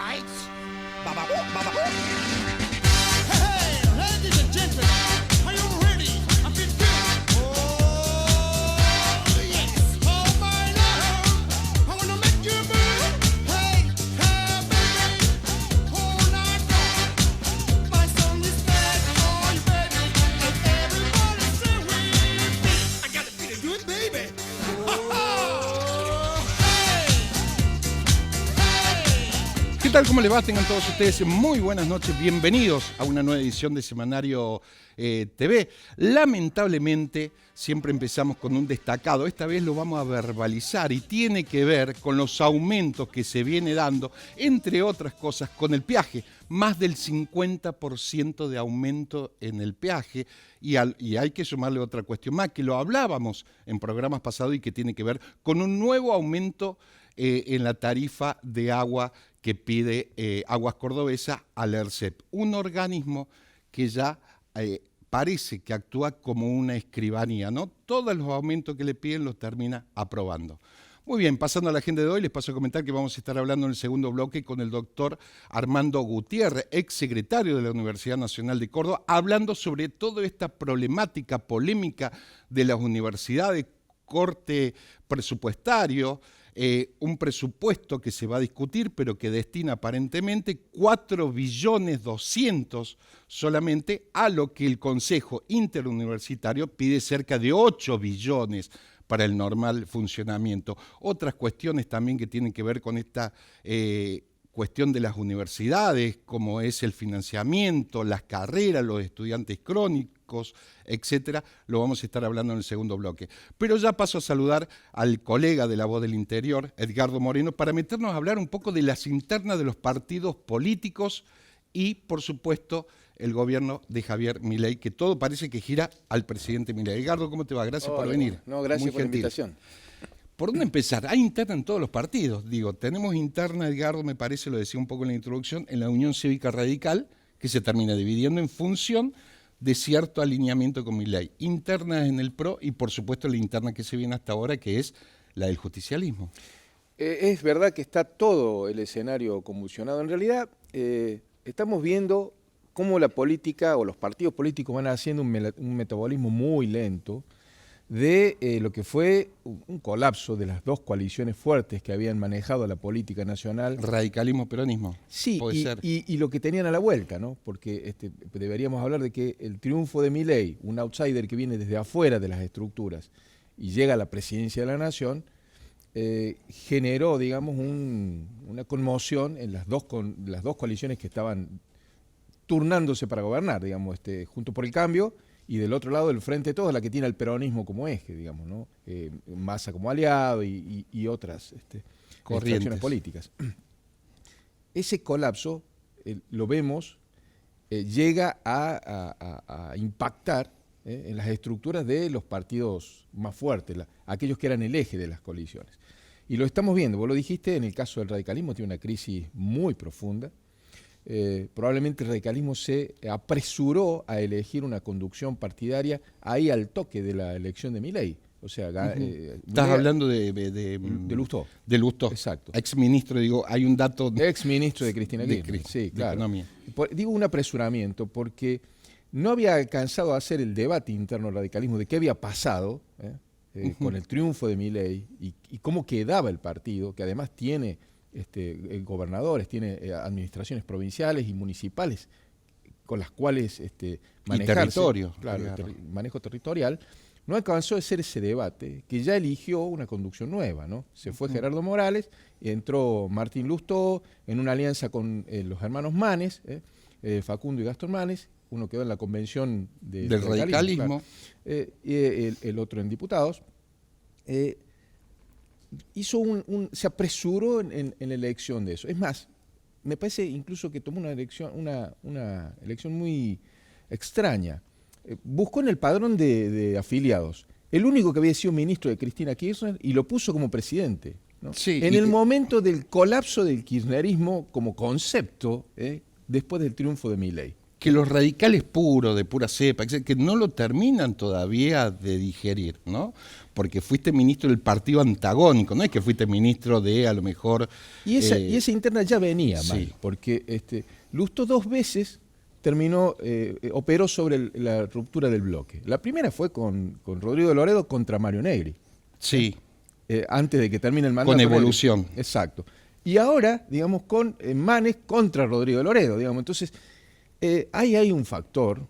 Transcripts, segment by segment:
right. Hey, ladies and gentlemen, are you ready? I feel good. Oh, yes. Oh, my love, I wanna make you move. Hey, hey, baby, all night long. My song is bad for you, baby, and everybody say with me. I gotta feel good, baby. ¿Qué tal? ¿Cómo les va? Tengan todos ustedes muy buenas noches. Bienvenidos a una nueva edición de Semanario TV. Lamentablemente, siempre empezamos con un destacado. Esta vez lo vamos a verbalizar y tiene que ver con los aumentos que se viene dando, entre otras cosas, con el peaje. Más del 50% de aumento en el peaje. Y hay que sumarle otra cuestión más, que lo hablábamos en programas pasados y que tiene que ver con un nuevo aumento en la tarifa de agua que pide Aguas Cordobesa al ERCEP, un organismo que ya parece que actúa como una escribanía, ¿no? Todos los aumentos que le piden los termina aprobando. Muy bien, pasando a la agenda de hoy, les paso a comentar que vamos a estar hablando en el segundo bloque con el doctor Armando Gutiérrez, exsecretario de la Universidad Nacional de Córdoba, hablando sobre toda esta problemática polémica de las universidades, corte presupuestario, un presupuesto que se va a discutir, pero que destina aparentemente 4,2 billones solamente a lo que el Consejo Interuniversitario pide cerca de 8 billones para el normal funcionamiento. Otras cuestiones también que tienen que ver con esta cuestión de las universidades, como es el financiamiento, las carreras, los estudiantes crónicos, etcétera, lo vamos a estar hablando en el segundo bloque. Pero ya paso a saludar al colega de La Voz del Interior, Edgardo Moreno, para meternos a hablar un poco de las internas de los partidos políticos y, por supuesto, el gobierno de Javier Milei, que todo parece que gira al presidente Milei. Edgardo, ¿cómo te va? Gracias por venir. No, gracias Muy por la gentil. invitación. ¿Por dónde empezar? Hay interna en todos los partidos. Digo, tenemos interna, Edgardo, me parece, lo decía un poco en la introducción, en la Unión Cívica Radical, que se termina dividiendo en función de cierto alineamiento con Milei. Interna en el PRO y, por supuesto, la interna que se viene hasta ahora, que es la del justicialismo. Es verdad que está todo el escenario convulsionado. En realidad, estamos viendo cómo la política o los partidos políticos van haciendo un metabolismo muy lento de lo que fue un colapso de las dos coaliciones fuertes que habían manejado la política nacional. Radicalismo, peronismo. Sí, y lo que tenían a la vuelta, ¿no? Porque deberíamos hablar de que el triunfo de Milei, un outsider que viene desde afuera de las estructuras y llega a la presidencia de la nación, generó, digamos, una conmoción en las dos coaliciones que estaban turnándose para gobernar, digamos, Juntos por el Cambio, y del otro lado el Frente de Todos, la que tiene el peronismo como eje, digamos, ¿no? Massa como aliado y otras extracciones políticas. Ese colapso, lo vemos, llega a impactar en las estructuras de los partidos más fuertes, aquellos que eran el eje de las coaliciones. Y lo estamos viendo, vos lo dijiste, en el caso del radicalismo tiene una crisis muy profunda. Probablemente el radicalismo se apresuró a elegir una conducción partidaria ahí al toque de la elección de Milei. O sea, Estás hablando de Lustó. De Lustó. Exacto. Exministro, digo, hay un dato. Exministro de Cristina Kirchner. Sí, claro. Economía. Digo un apresuramiento porque no había alcanzado a hacer el debate interno del radicalismo de qué había pasado con el triunfo de Milei y cómo quedaba el partido, que además tiene gobernadores, tiene administraciones provinciales y municipales con las cuales manejarse. Y territorio. Claro, manejo territorial. No alcanzó a hacer ese debate, que ya eligió una conducción nueva, ¿no? Se fue Gerardo Morales, entró Martín Lustó en una alianza con los hermanos Manes, Facundo y Gastón Manes. Uno quedó en la convención del radicalismo, claro, y el otro en diputados. Se apresuró en la elección de eso. Es más, me parece incluso que tomó una elección muy extraña. Buscó en el padrón de afiliados el único que había sido ministro de Cristina Kirchner y lo puso como presidente, ¿no? Sí, en el momento del colapso del kirchnerismo como concepto, después del triunfo de Milei. que los radicales puros, de pura cepa, que no lo terminan todavía de digerir, ¿no? Porque fuiste ministro del partido antagónico, no es que fuiste ministro de, a lo mejor... Y esa interna ya venía mal, sí. porque Lustó 2 veces operó sobre la ruptura del bloque. La primera fue con Rodrigo de Loredo contra Mario Negri. Sí. Antes de que termine el mandato. Con Evolución. Negri. Exacto. Y ahora, digamos, con Manes contra Rodrigo de Loredo, digamos. Entonces, ahí hay un factor,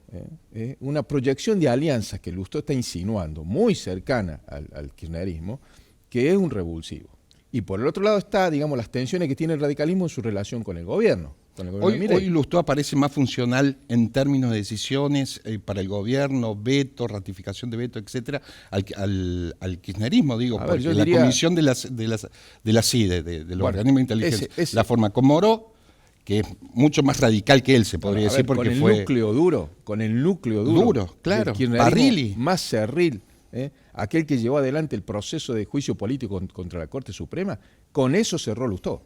una proyección de alianzas que Lustó está insinuando, muy cercana al kirchnerismo, que es un revulsivo. Y por el otro lado está, digamos, las tensiones que tiene el radicalismo en su relación con el gobierno. Hoy Lustó aparece más funcional en términos de decisiones para el gobierno, veto, ratificación de veto, etcétera, al kirchnerismo, digo, A ver, porque yo la diría, comisión de la CIDE, del organismo de inteligencia, ese- la forma con Moró, que es mucho más radical que él, se podría decir, porque con el fue núcleo duro, claro, del kirchnerismo Parrilli. más cerril, aquel que llevó adelante el proceso de juicio político contra la Corte Suprema, con eso cerró Lustó.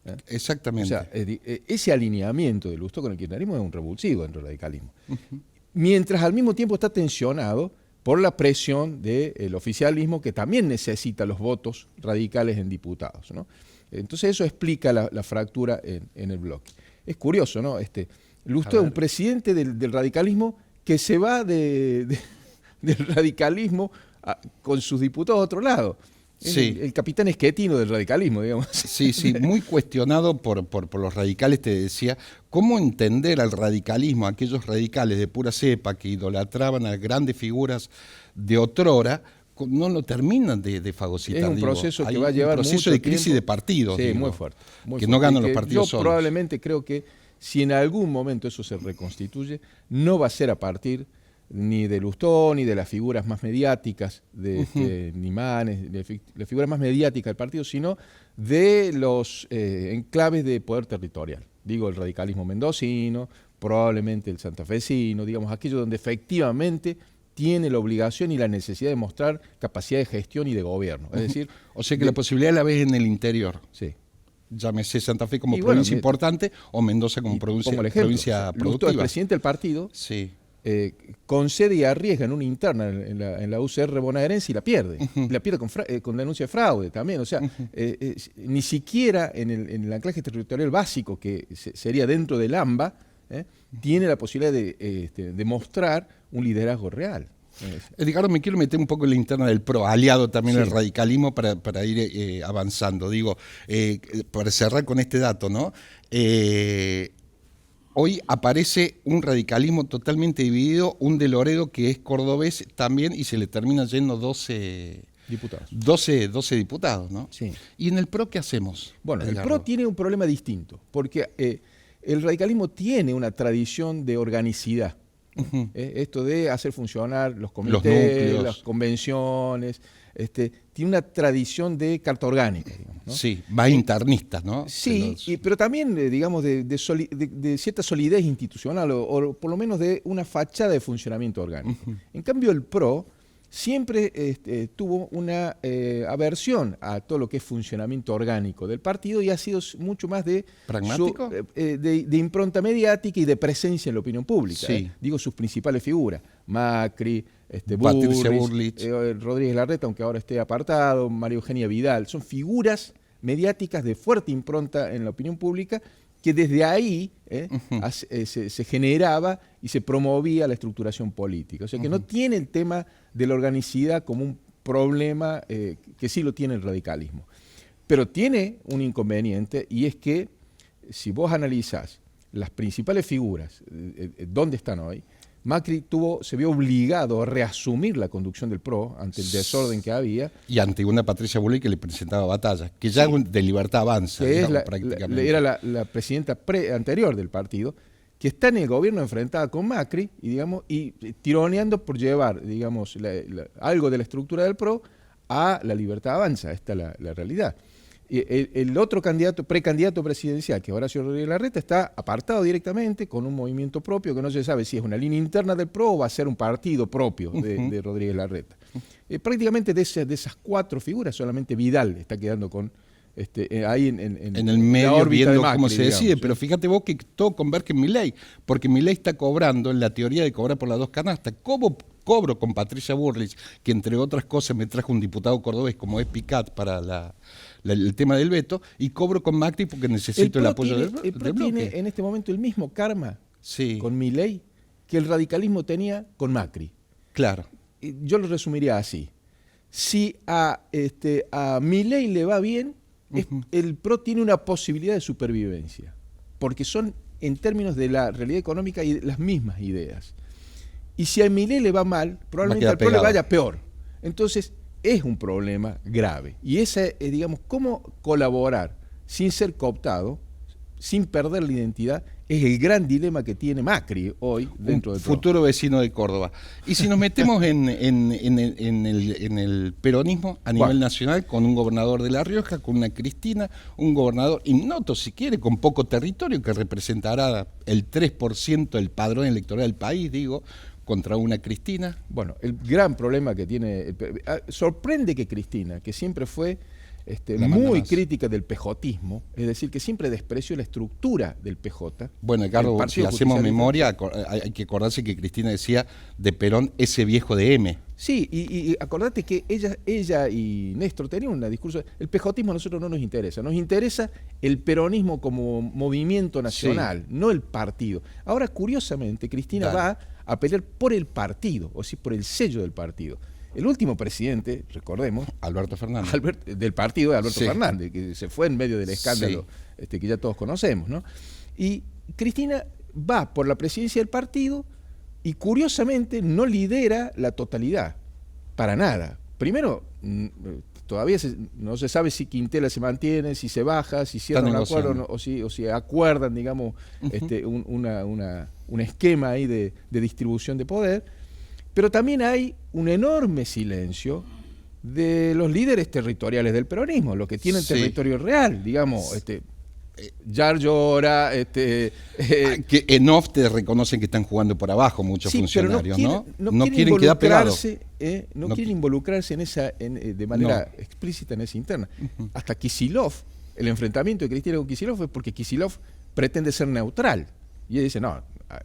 O exactamente. sea, ese alineamiento de Lustó con el kirchnerismo es un revulsivo dentro del radicalismo. Mientras al mismo tiempo está tensionado por la presión del oficialismo, que también necesita los votos radicales en diputados, ¿no? Entonces eso explica la fractura en el bloque. Es curioso, ¿no? Lustó es un presidente del radicalismo que se va del radicalismo con sus diputados a otro lado. Sí. El capitán esquetino del radicalismo, digamos. Sí, muy cuestionado por los radicales, te decía, cómo entender al radicalismo, aquellos radicales de pura cepa que idolatraban a grandes figuras de otrora, no lo terminan de fagocitar. Es un proceso que va a llevar un proceso mucho de crisis tiempo. de partidos. Sí, digo, muy fuerte. Que no ganan los Y que partidos yo solos. probablemente creo que si en algún momento eso se reconstituye, no va a ser a partir ni de Lustó, ni de las figuras más mediáticas, ni Manes, de las figuras más mediáticas del partido, sino de los enclaves de poder territorial. Digo, el radicalismo mendocino, probablemente el santafesino, digamos, aquello donde efectivamente tiene la obligación y la necesidad de mostrar capacidad de gestión y de gobierno. Es decir, O sea que la posibilidad la ves en el interior. sí. Llámese Santa Fe como Y provincia bueno, importante o Mendoza como provincia, Pongo el ejemplo. provincia Lustó es productiva. presidente del partido, Sí. concede y arriesga en una interna en la UCR bonaerense y la pierde. Y la pierde con denuncia de fraude también. O sea, ni siquiera en el anclaje territorial básico, que sería dentro del AMBA, tiene la posibilidad de mostrar un liderazgo real. Edgardo, me quiero meter un poco en la interna del PRO, aliado también Sí. al radicalismo para ir avanzando. Digo, para cerrar con este dato, ¿no? Hoy aparece un radicalismo totalmente dividido, un de Loredo que es cordobés también y se le terminan yendo 12 diputados, ¿no? Sí. ¿Y en el PRO qué hacemos? Bueno, el Edgardo? PRO tiene un problema distinto, porque el radicalismo tiene una tradición de organicidad. Esto de hacer funcionar los comités, núcleos. las convenciones, tiene una tradición de carta orgánica, digamos, ¿no? Sí, más internista, ¿no? Sí, pero también, digamos, de cierta solidez institucional o por lo menos de una fachada de funcionamiento orgánico. En cambio, el PRO siempre tuvo una aversión a todo lo que es funcionamiento orgánico del partido y ha sido mucho más de ¿Pragmático? de impronta mediática y de presencia en la opinión pública. Sí. Digo sus principales figuras, Macri, Patricia Bullrich, Rodríguez Larreta, aunque ahora esté apartado, María Eugenia Vidal, son figuras mediáticas de fuerte impronta en la opinión pública que desde ahí se generaba y se promovía la estructuración política. O sea que no tiene el tema de la organicidad como un problema que sí lo tiene el radicalismo. Pero tiene un inconveniente y es que si vos analizás las principales figuras, dónde están hoy, Macri se vio obligado a reasumir la conducción del PRO ante el desorden que había. Y ante una Patricia Bullrich que le presentaba batallas, que ya de Libertad Avanza, Que es digamos, prácticamente. era la presidenta anterior del partido, que está en el gobierno enfrentada con Macri y tironeando por llevar, digamos, algo de la estructura del PRO a la Libertad Avanza. Esta es la realidad. El otro precandidato presidencial, que es Horacio Rodríguez Larreta, está apartado directamente con un movimiento propio que no se sabe si es una línea interna del PRO o va a ser un partido propio de Rodríguez Larreta. Prácticamente de esas 4 figuras solamente Vidal está quedando con ahí en el la medio órbita de viendo Macri, cómo se decide, digamos, pero ¿sí? fíjate vos que todo converge en Milei, porque Milei está cobrando en la teoría de cobrar por las dos canastas. ¿Cómo cobro con Patricia Bullrich, que entre otras cosas me trajo un diputado cordobés como es Picat para el tema del veto, y cobro con Macri porque necesito el apoyo del El PRO bloque? tiene en este momento el mismo karma Sí, con Milei que el radicalismo tenía con Macri. claro. Yo lo resumiría así. Si a Milei le va bien, el PRO tiene una posibilidad de supervivencia, porque son, en términos de la realidad económica, las mismas ideas. Y si a Milei le va mal, probablemente al PRO le vaya peor. Entonces, es un problema grave. Y ese es, digamos, cómo colaborar sin ser cooptado, sin perder la identidad, es el gran dilema que tiene Macri hoy dentro del PRO. Futuro vecino de Córdoba. Y si nos metemos en el peronismo a nivel nacional, con un gobernador de La Rioja, con una Cristina, un gobernador ignoto si quiere, con poco territorio, que representará el 3% del padrón electoral del país, digo, contra una Cristina. Bueno, el gran problema que tiene... sorprende que Cristina, que siempre fue muy crítica del pejotismo, es decir, que siempre despreció la estructura del PJ. Bueno, Edgardo, si hacemos memoria, hay que acordarse que Cristina decía de Perón ese viejo de M. Sí, y acordate que ella y Néstor tenían un discurso. El pejotismo a nosotros no nos interesa el peronismo como movimiento nacional, no el partido. Ahora, curiosamente, Cristina va a pelear por el partido, o sí, por el sello del partido. El último presidente, recordemos, Alberto Fernández. Del partido de Alberto Fernández, que se fue en medio del escándalo que ya todos conocemos, ¿no? Y Cristina va por la presidencia del partido y curiosamente no lidera la totalidad, para nada. Primero, todavía no se sabe si Quintela se mantiene, si se baja, si cierran un acuerdo o si acuerdan, digamos, un esquema ahí de distribución de poder. Pero también hay un enorme silencio de los líderes territoriales del peronismo, los que tienen territorio real, digamos, Yar Llora, que en off te reconocen que están jugando por abajo muchos funcionarios, no quieren quedar pegados. No quieren involucrarse de manera explícita en esa interna. Hasta Kicillof, el enfrentamiento de Cristina con Kicillof fue porque Kicillof pretende ser neutral. Y él dice, no,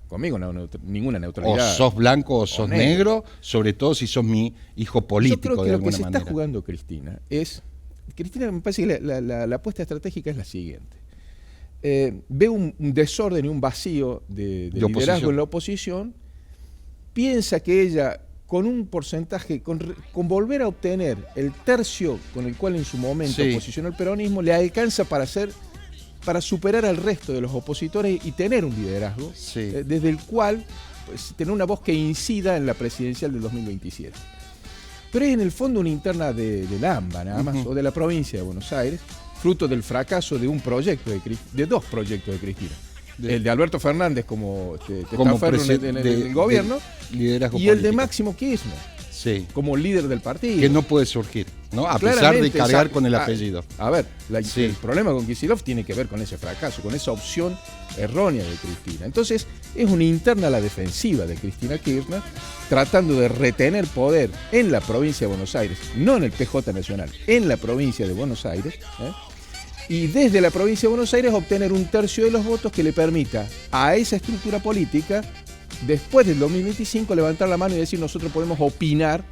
conmigo ninguna neutralidad. O sos blanco o sos negro, sobre todo si sos mi hijo político. Yo creo que de lo que alguna se manera está jugando Cristina me parece que la apuesta estratégica es la siguiente. Ve un desorden y un vacío de liderazgo en la oposición, piensa que ella, con un porcentaje, con volver a obtener el tercio con el cual en su momento posicionó el peronismo, le alcanza para superar al resto de los opositores y tener un liderazgo desde el cual tener una voz que incida en la presidencial del 2027. Pero es en el fondo una interna del AMBA, nada más, o de la provincia de Buenos Aires, fruto del fracaso de un proyecto de dos proyectos de Cristina. El de Alberto Fernández como testaferro en el gobierno y el de Máximo Kirchner como líder del partido. Que no puede surgir, ¿no? A pesar de cargar con el apellido. A ver, el problema con Kicillof tiene que ver con ese fracaso, con esa opción errónea de Cristina. Entonces, es una interna a la defensiva de Cristina Kirchner, tratando de retener poder en la provincia de Buenos Aires, no en el PJ Nacional, en la provincia de Buenos Aires, y desde la provincia de Buenos Aires obtener un tercio de los votos que le permita a esa estructura política, después del 2025, levantar la mano y decir nosotros podemos opinar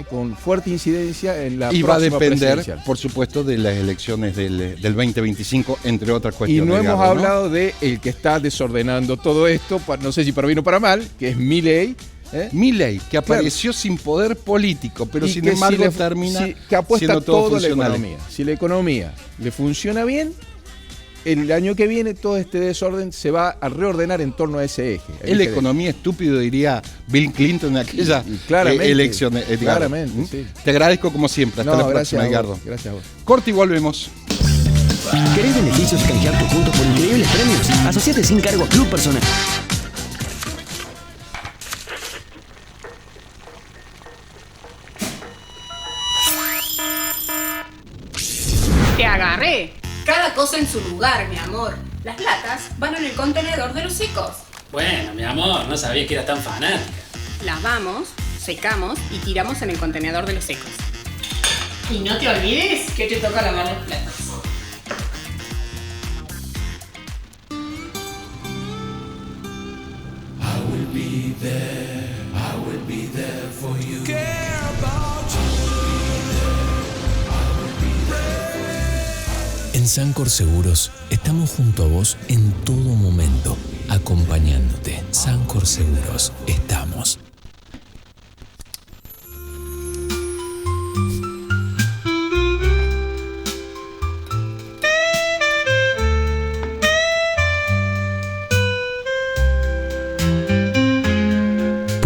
con fuerte incidencia en la próxima y va a depender, presidencial. por supuesto, de las elecciones del 2025, entre otras cuestiones. Y no hemos hablado de el que está desordenando todo esto, no sé si para bien o para mal, que es Milei. Milei, que apareció sin poder político, pero sin embargo termina que apuesta siendo todo a la funcional. economía. Si la economía le funciona bien, el año que viene todo este desorden se va a reordenar en torno a ese eje. Es la economía estúpido, diría Bill Clinton en aquella elección. Claramente, sí. Te agradezco como siempre. Hasta la próxima, Edgardo. Gracias a vos. Corte y volvemos. ¿Querés beneficios y canjear tus puntos por increíbles premios? Asociate sin cargo a Club Personal. ¡Te agarré! Cada cosa en su lugar, mi amor. Las latas van en el contenedor de los secos. Bueno, mi amor, no sabía que era tan fanática. Lavamos, secamos y tiramos en el contenedor de los secos. Y no te olvides que te toca lavar los platos. En Sancor Seguros estamos junto a vos en todo momento, acompañándote. Sancor Seguros, estamos.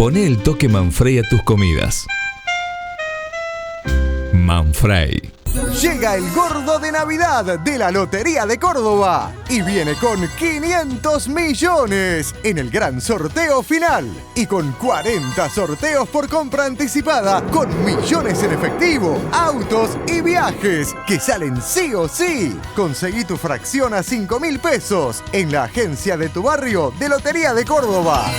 Poné el toque Manfrey a tus comidas. Manfrey. Llega el gordo de Navidad de la Lotería de Córdoba y viene con 500 millones en el gran sorteo final y con 40 sorteos por compra anticipada con millones en efectivo, autos y viajes que salen sí o sí. Conseguí tu fracción a 5.000 pesos en la agencia de tu barrio de Lotería de Córdoba.